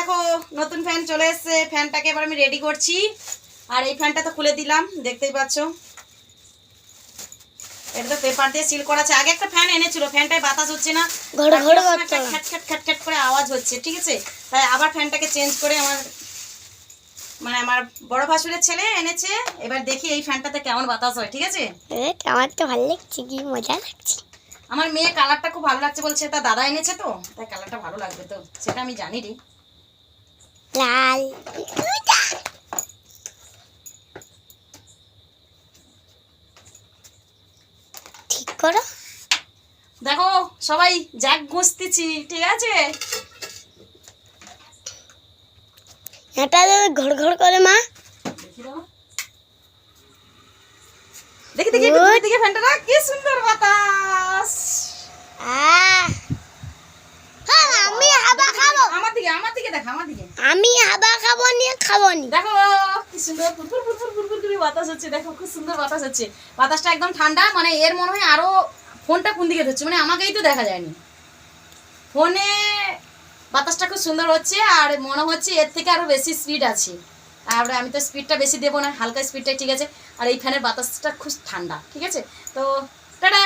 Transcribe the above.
দেখো নতুন ফ্যান চলে এসেছে, ফ্যানটাকে এবার আমি রেডি করছি। আর এই ফ্যানটা তো খুলে দিলাম, দেখতেই পাচ্ছ। এটা তো পেপার দিয়ে সিল করা আছে। আগে একটা ফ্যান এনেছিল, ফ্যানটায় বাতাস হচ্ছে না, খ্যাট করে আওয়াজ হচ্ছে, ঠিক আছে। তাই আবার ফ্যানটাকে চেঞ্জ করে আমার বড় ভাসুরের ছেলে এনেছে। এবার দেখি এই ফ্যানটাতে কেমন বাতাস হয়, ঠিক আছে। আমার তো ভালো লাগছে, কি মজা লাগছে। আমার মেয়ে কালারটা খুব ভালো লাগছে বলছে, তা দাদা এনেছে তো, তাই কালারটা ভালো লাগবে তো, সেটা আমি জানি রে। লাল ঠিক করো। দেখো সবাই জ্যাক ঘষতেছি, ঠিক আছে। এটা ঘর ঘর করে মা। দেখি দেখি দেখি ফ্যানটা না, কি সুন্দর বাতাস। আমি হাবা খাবো। আমার দিকে দেখো, আমার দিকে। আমি হাবা খাবো নি, খাবো নি। দেখো কি সুন্দর ফুরফুর ফুরফুর ফুরফুর করে বাতাস হচ্ছে, দেখো খুব সুন্দর বাতাস হচ্ছে। বাতাসটা একদম ঠান্ডা, মানে এর মনে হয় আরো। ফোনটা কোন দিকে ধরছে, মানে আমাকেই তো দেখা যায়নি ফোনে। বাতাসটা খুব সুন্দর হচ্ছে, আর মনে হচ্ছে এর থেকে আরো বেশি স্পিড আছে। আর আমি তো স্পিডটা বেশি দেবো না, হালকা স্পিডটাই ঠিক আছে। আর এই ফ্যানের বাতাসটা খুব ঠান্ডা, ঠিক আছে। তো টাটা।